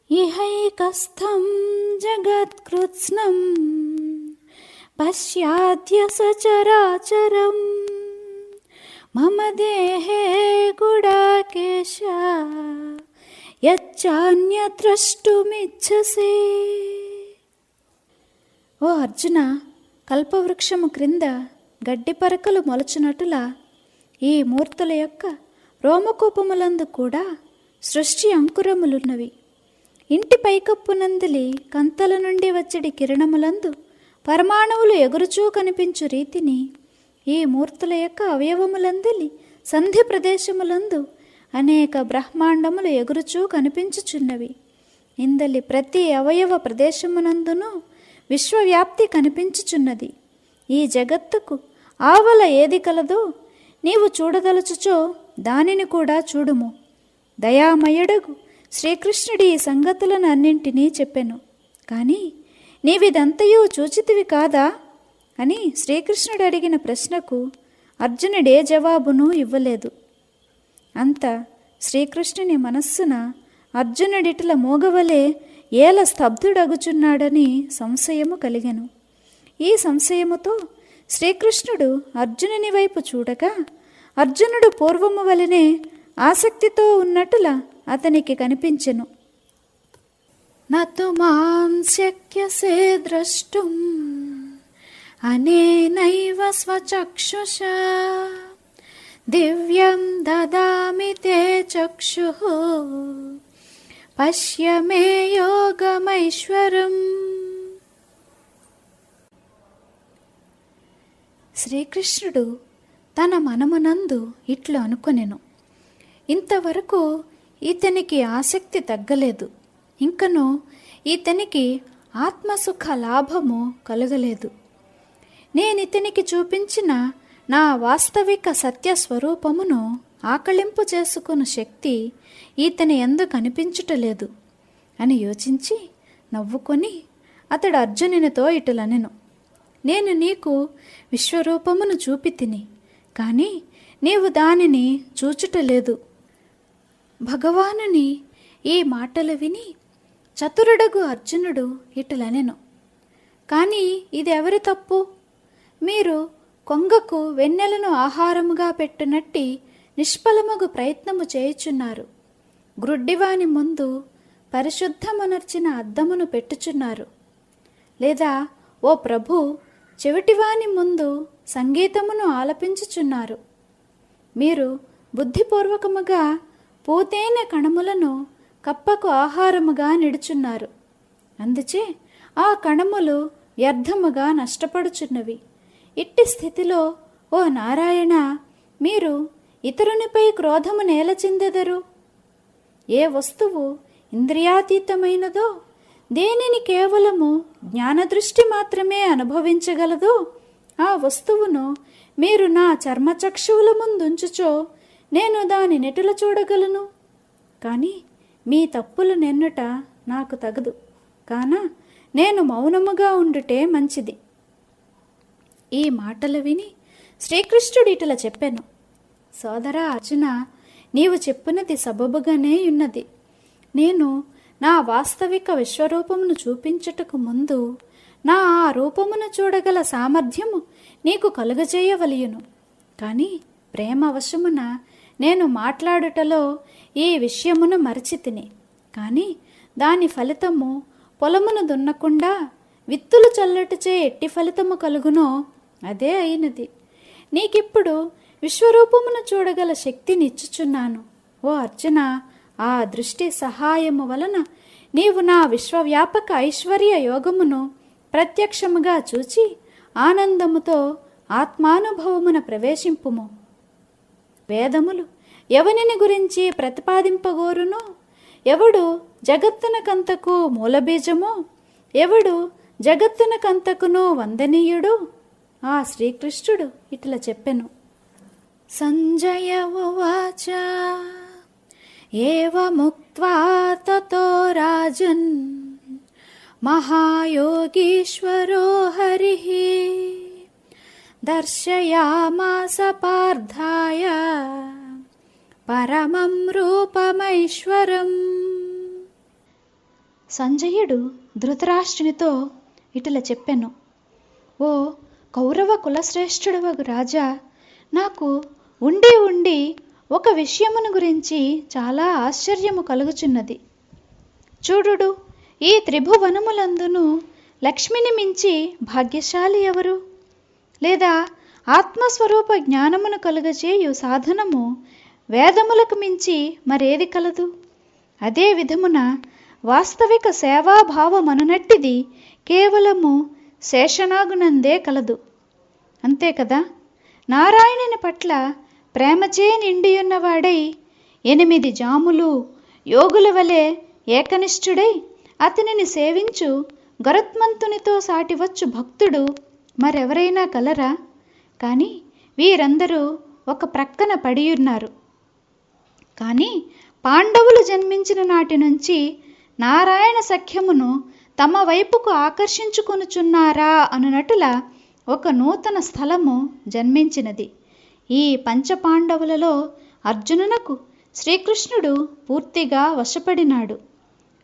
ఇహైకస్థం జగత్కృత్స్నం పశ్యాద్య సచరాచరం మమ దేహే గుడాకేశ యచ్చాన్యద్రష్టుమిచ్చసే. ఓ అర్జున, కల్పవృక్షము క్రింద గడ్డి పరకలు మొలచునటులా ఈ మూర్తుల యొక్క రోమకూపములందు కూడా సృష్టి అంకురములున్నవి. ఇంటి పైకప్పునందిలి కంతల నుండి వచ్చడి కిరణములందు పరమాణువులు ఎగురుచూ కనిపించు రీతిని ఈ మూర్తుల యొక్క అవయవములందిలి సంధి ప్రదేశములందు అనేక బ్రహ్మాండములు ఎగురుచూ కనిపించుచున్నవి. ఇందలి ప్రతి అవయవ ప్రదేశమునందునూ విశ్వవ్యాప్తి కనిపించుచున్నది. ఈ జగత్తుకు ఆవల ఏది కలదో నీవు చూడదలుచుచో దానిని కూడా చూడుము. దయామయుడగు శ్రీకృష్ణుడి ఈ సంగతులను అన్నింటినీ చెప్పెను. కానీ నీవిదంతయూ చూచితివి కాదా అని శ్రీకృష్ణుడు అడిగిన ప్రశ్నకు అర్జునుడే జవాబును ఇవ్వలేదు. అంత శ్రీకృష్ణుని మనస్సున అర్జునుడిట్ల మోగవలే ఏల స్తబ్దుడగుచున్నాడని సంశయము కలిగెను. ఈ సంశయముతో శ్రీకృష్ణుడు అర్జునుని వైపు చూడగా అర్జునుడు పూర్వము వలనే ఆసక్తితో ఉన్నట్టులా అతనికి కనిపించెను. నతు మాం శక్యసే ద్రష్టుం అనేనైవ స్వచక్షుషా దివ్యం దదామి తే చక్షుః పశ్య మే యోగమైశ్వరం. శ్రీకృష్ణుడు తన మనమునందు ఇట్లు అనుకొనెను. ఇంతవరకు ఇతనికి ఆసక్తి తగ్గలేదు, ఇంకనూ ఇతనికి ఆత్మసుఖ లాభము కలగలేదు. నేనితనికి చూపించిన నా వాస్తవిక సత్యస్వరూపమును ఆకళింపు చేసుకున్న శక్తి ఈతని యందు కనిపించుటలేదు అని యోచించి నవ్వుకొని అతడు అర్జునునితో ఇటులనెను. నేను నీకు విశ్వరూపమును చూపితిని, కానీ నీవు దానిని చూచుటలేదు. భగవానుని ఈ మాటలు విని చతురుడగు అర్జునుడు ఇటులనెను. కానీ ఇది ఎవరి తప్పు? మీరు కొంగకు వెన్నెలను ఆహారముగా పెట్టునట్టి నిష్ఫలమగు ప్రయత్నము చేయుచున్నారు. గ్రుడ్డివాని ముందు పరిశుద్ధమునర్చిన అద్దమును పెట్టుచున్నారు. లేదా ఓ ప్రభు, చెవిటివాని ముందు సంగీతమును ఆలపించుచున్నారు. మీరు బుద్ధిపూర్వకముగా పూతేనె కణములను కప్పకు ఆహారముగా నిడుచున్నారు. అందుచే ఆ కణములు వ్యర్థముగా నష్టపడుచున్నవి. ఇట్టి స్థితిలో ఓ నారాయణ, మీరు ఇతరునిపై క్రోధము నేల చెందెదరు. ఏ వస్తువు ఇంద్రియాతీతమైనదో, దేనిని కేవలము జ్ఞానదృష్టి మాత్రమే అనుభవించగలదో ఆ వస్తువును మీరు నా చర్మచక్షువుల ముందుంచుచో నేను దాని నెటుల చూడగలను. కానీ మీ తప్పులు నెన్నుట నాకు తగదు, కాన నేను మౌనముగా ఉండుటే మంచిది. ఈ మాటలు విని శ్రీకృష్ణుడు ఇటుల చెప్పెను. సోదరా అర్జున, నీవు చెప్పినది సబబుగానే ఉన్నది. నేను నా వాస్తవిక విశ్వరూపమును చూపించుటకు ముందు నా ఆ రూపమును చూడగల సామర్థ్యము నీకు కలుగజేయవలయును. కానీ ప్రేమవశమున నేను మాట్లాడుటలో ఈ విషయమును మరచితిని. కానీ దాని ఫలితము పొలమును దున్నకుండా విత్తులు చల్లటచే ఎట్టి ఫలితము కలుగునో అదే అయినది. నీకిప్పుడు విశ్వరూపమును చూడగల శక్తినిచ్చుచున్నాను. ఓ అర్జున, ఆ దృష్టి సహాయము వలన నీవు నా విశ్వవ్యాపక ఐశ్వర్య యోగమును ప్రత్యక్షముగా చూచి ఆనందముతో ఆత్మానుభవమున ప్రవేశింపుము. వేదములు ఎవనిని గురించి ప్రతిపాదింపగోరునో, ఎవడు జగత్తునకంతకు మూలబీజమో, ఎవడు జగత్తునకంతకును వందనీయుడు, ఆ శ్రీకృష్ణుడు ఇట్లా చెప్పెను. సంజయ ఉవాచ ఏవముక్త్వా తతో రాజన్ మహాయోగీశ్వరో హరిః దర్శయామాస పార్థాయ పరమం రూపమైశ్వరం. సంజయుడు ధృతరాష్ట్రునితో ఇటుల చెప్పెను. ఓ కౌరవ కులశ్రేష్ఠుడవగు రాజా, నాకు ఉండి ఉండి ఒక విషయమును గురించి చాలా ఆశ్చర్యము కలుగుచున్నది. చూడుడు, ఈ త్రిభువనములందును లక్ష్మిని మించి భాగ్యశాలి ఎవరు? లేదా ఆత్మస్వరూప జ్ఞానమును కలుగచేయు సాధనము వేదములకు మించి మరేది కలదు? అదే విధమున వాస్తవిక సేవాభావమనునట్టిది కేవలము శేషనాగునందే కలదు. అంతే కదా. నారాయణుని పట్ల ప్రేమచే నిండియున్నవాడై 8 జాములు యోగుల వలె ఏకనిష్ఠుడై అతనిని సేవించు గరుత్మంతునితో సాటివచ్చు భక్తుడు మరెవరైనా కలరా? కానీ వీరందరూ ఒక ప్రక్కన పడియున్నారు. కానీ పాండవులు జన్మించిన నాటి నుంచి నారాయణ సఖ్యమును తమ వైపుకు ఆకర్షించుకొనుచున్నారా అనునటుల ఒక నూతన స్థలము జన్మించినది. ఈ పంచపాండవులలో అర్జునునకు శ్రీకృష్ణుడు పూర్తిగా వశపడినాడు.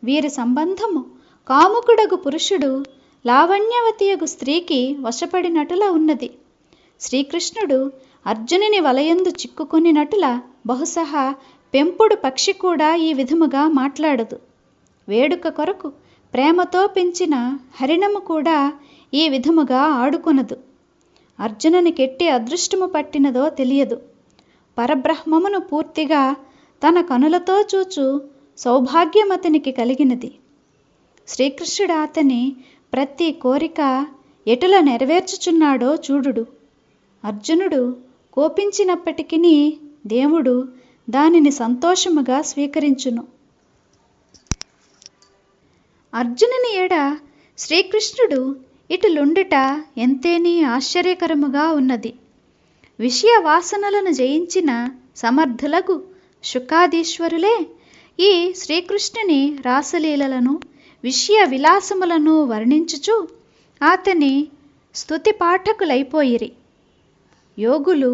వీరి సంబంధము కాముకుడగు పురుషుడు లావణ్యవతియగు స్త్రీకి వశపడినటుల ఉన్నది. శ్రీకృష్ణుడు అర్జునుని వలయందు చిక్కుకొనినటుల బహుశా పెంపుడు పక్షి కూడా ఈ విధముగా మాట్లాడదు. వేడుక కొరకు ప్రేమతో పెంచిన హరిణము కూడా ఈ విధముగా ఆడుకొనదు. అర్జునునికెట్టి అదృష్టము పట్టినదో తెలియదు. పరబ్రహ్మమును పూర్తిగా తన కనులతో చూచు సౌభాగ్యం అతనికి కలిగినది. శ్రీకృష్ణుడు అతని ప్రతి కోరిక ఎటుల నెరవేర్చుచున్నాడో చూడుడు. అర్జునుడు కోపించినప్పటికీ దేవుడు దానిని సంతోషముగా స్వీకరించును. అర్జునుని ఎడ శ్రీకృష్ణుడు ఇటులుండుట ఎంతేని ఆశ్చర్యకరముగా ఉన్నది. విషయ వాసనలను జయించిన సమర్థులకు శుకాదీశ్వరులే ఈ శ్రీకృష్ణుని రాసలీలలను విషయ విలాసములను వర్ణించుచు అతని స్తుతి పాఠకులైపోయిరి. యోగులు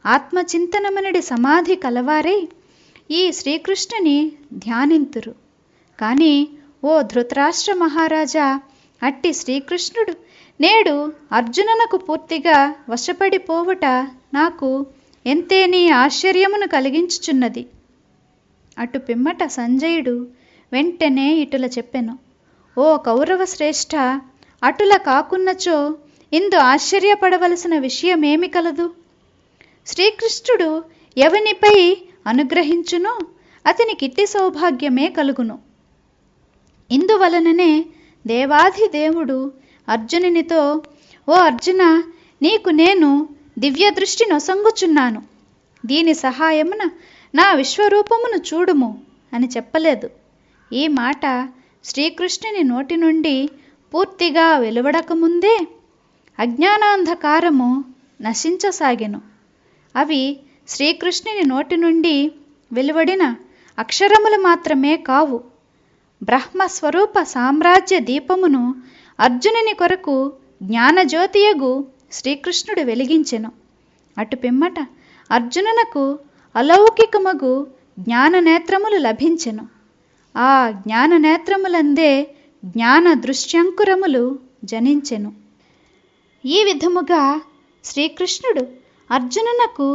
ఆత్మచింతనమనడి సమాధి కలవారై ఈ శ్రీకృష్ణుని ధ్యానింతురు. కానీ ఓ ధృతరాష్ట్ర మహారాజా, అట్టి శ్రీకృష్ణుడు నేడు అర్జునునకు పూర్తిగా వశపడిపోవుట నాకు ఎంతేని ఆశ్చర్యమును కలిగించుచున్నది. అటు పిమ్మట సంజయుడు వెంటనే ఇటుల చెప్పెను. ఓ కౌరవ శ్రేష్ఠ, అటుల కాకున్నచో ఇందు ఆశ్చర్యపడవలసిన విషయమేమి కలదు? శ్రీకృష్ణుడు ఎవనిపై అనుగ్రహించునో అతనికిట్టి సౌభాగ్యమే కలుగును. ఇందువలననే దేవాధిదేవుడు అర్జునునితో, ఓ అర్జున, నీకు నేను దివ్య దృష్టి నొసంగుచున్నాను. దీని సహాయమున నా విశ్వరూపమును చూడుము అని చెప్పలేదు. ఈ మాట శ్రీకృష్ణుని నోటి నుండి పూర్తిగా వెలువడకముందే అజ్ఞానాంధకారము నశించసాగెను. అవి శ్రీకృష్ణుని నోటి నుండి వెలువడిన అక్షరములు మాత్రమే కావు. బ్రహ్మస్వరూప సామ్రాజ్య దీపమును అర్జునుని కొరకు జ్ఞానజ్యోతియగు శ్రీకృష్ణుడు వెలిగించెను. అటు పిమ్మట అర్జునునకు అలౌకికమగు జ్ఞాననేత్రములు లభించెను. ఆ జ్ఞాననేత్రములందే జ్ఞాన దృశ్యంకురములు జనించెను. ఈ విధముగా శ్రీకృష్ణుడు అర్జునునకు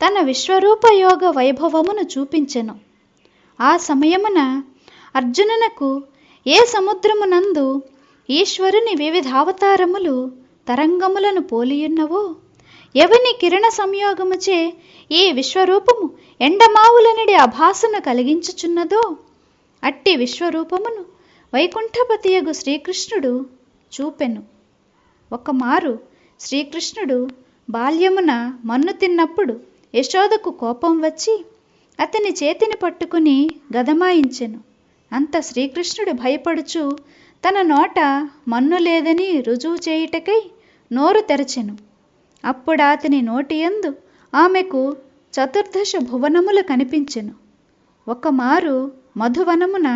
తన విశ్వరూపయోగ వైభవమును చూపించెను. ఆ సమయమున అర్జునునకు ఏ సముద్రమునందు ఈశ్వరుని వివిధావతారములు తరంగములను పోలియున్నవో, ఎవని కిరణ సంయోగముచే ఈ విశ్వరూపము ఎండమావులనడి అభాసను కలిగించుచున్నదో, అట్టి విశ్వరూపమును వైకుంఠపతియగు శ్రీకృష్ణుడు చూపెను. ఒకమారు శ్రీకృష్ణుడు బాల్యమున మన్ను తిన్నప్పుడు యశోదకు కోపం వచ్చి అతని చేతిని పట్టుకుని గదమాయించెను. అంత శ్రీకృష్ణుడు భయపడుచు తన నోట మన్ను లేదని రుజువు చేయుటకై నోరు తెరచెను. అప్పుడు అతని నోటియందు ఆమెకు 14 భువనములు కనిపించెను. ఒకమారు మధువనమున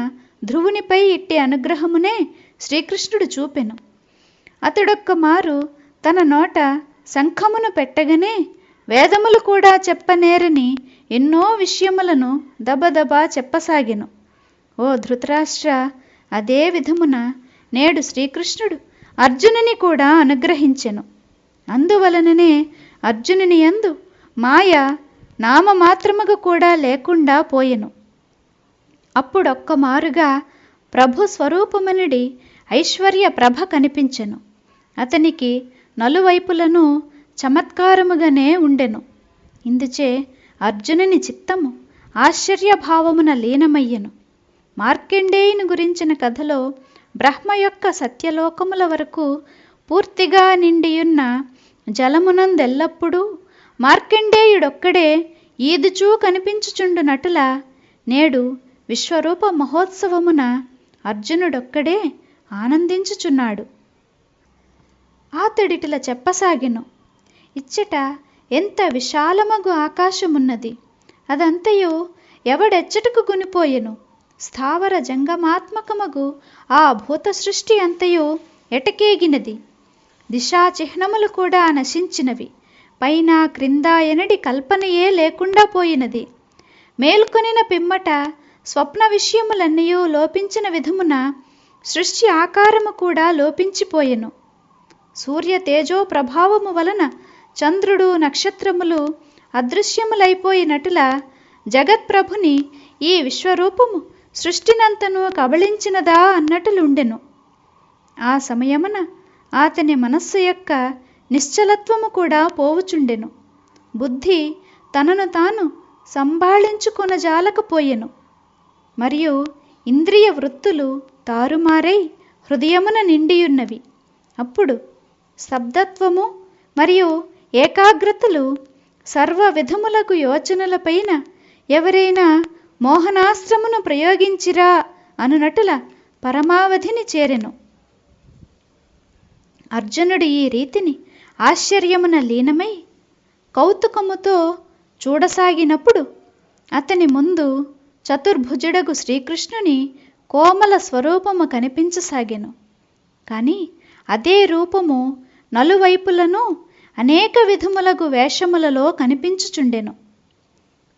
ధ్రువునిపై ఇట్టి అనుగ్రహమునే శ్రీకృష్ణుడు చూపెను. అతడొక్క మారు తన నోట శంఖమును పెట్టగనే వేదములు కూడా చెప్పనేరని ఎన్నో విషయములను దబదబా చెప్పసాగెను. ఓ ధృతరాష్ట్ర, అదే విధమున నేడు శ్రీకృష్ణుడు అర్జునుని కూడా అనుగ్రహించెను. అందువలననే అర్జునుని యందు మాయ నామమాత్రముగా కూడా లేకుండా పోయెను. అప్పుడొక్కమారుగా ప్రభు స్వరూపమనుడి ఐశ్వర్య ప్రభ కనిపించెను. అతనికి నలువైపులను చమత్కారముగానే ఉండెను. ఇందుచే అర్జునుని చిత్తము ఆశ్చర్యభావమున లీనమయ్యెను. మార్కండేయుని గురించిన కథలో బ్రహ్మ యొక్క సత్యలోకముల వరకు పూర్తిగా నిండియున్న జలమునందెల్లప్పుడూ మార్కండేయుడొక్కడే ఈదుచూ కనిపించుచుండునటుల నేడు విశ్వరూప మహోత్సవమున అర్జునుడొక్కడే ఆనందించుచున్నాడు. ఆతడిటిలా చెప్పసాగెను. ఇచ్చట ఎంత విశాలమగు ఆకాశమున్నది, అదంతయు ఎవడెచ్చటకు గునిపోయెను. స్థావర జంగమాత్మకమగు ఆ భూత సృష్టి అంతయు ఎటకేగినది. దిశా చిహ్నములు కూడా నశించినవి. పైన క్రింద ఎనడి కల్పనయే లేకుండా పోయినది. మేల్కొనిన పిమ్మట స్వప్న విషయములన్నయూ లోపించిన విధమున సృష్టి ఆకారము కూడా లోపించిపోయెను. సూర్య తేజో ప్రభావము వలన చంద్రుడు నక్షత్రములు అదృశ్యములైపోయినట్ల జగత్ప్రభుని ఈ విశ్వరూపము సృష్టినంతను కబళించినదా అన్నట్లుండెను. ఆ సమయమున అతని మనస్సు యొక్క నిశ్చలత్వము కూడా పోవుచుండెను. బుద్ధి తనను తాను సంభాళించుకొనజాలకపోయెను. మరియు ఇంద్రియ వృత్తులు తారుమారై హృదయమున నిండియున్నవి. అప్పుడు స్తబ్దత్వము మరియు ఏకాగ్రతలు సర్వ విధములకు యోచనలపైన ఎవరైనా మోహనాస్త్రమును ప్రయోగించిరా అనునటుల పరమావధిని చేరెను. అర్జునుడు ఈ రీతిని ఆశ్చర్యమున లీనమై కౌతుకముతో చూడసాగినప్పుడు అతని ముందు చతుర్భుజుడగు శ్రీకృష్ణుని కోమల స్వరూపము కనిపించసాగెను. కానీ అదే రూపము నలువైపులను అనేక విధములగు వేషములలో కనిపించుచుండెను.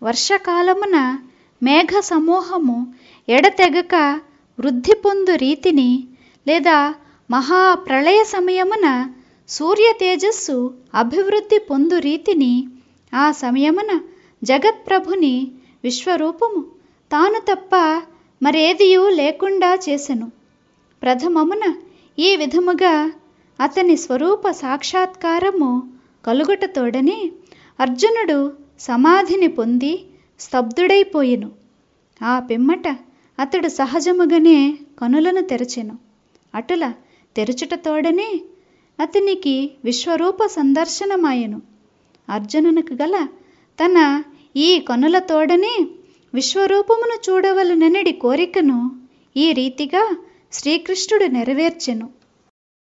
వర్షకాలమున మేఘ సమూహము ఎడతెగక వృద్ధి పొందు రీతిని, లేదా మహాప్రళయ సమయమున సూర్య తేజస్సు అభివృద్ధి పొందు రీతిని ఆ సమయమున జగత్ప్రభుని విశ్వరూపము తాను తప్ప మరేదియూ లేకుండా చేసెను. ప్రథమమున ఈ విధముగా అతని స్వరూప సాక్షాత్కారము కలుగుటతోడనే అర్జునుడు సమాధిని పొంది స్తబ్దుడైపోయెను. ఆ పిమ్మట అతడు సహజముగానే కనులను తెరచెను. అటుల తెరచుటతోడనే అతనికి విశ్వరూప సందర్శనమాయెను. అర్జునునికి గల తన ఈ కనులతోడనే విశ్వరూపమును చూడవలననడి కోరికను ఈ రీతిగా శ్రీకృష్ణుడు నెరవేర్చెను.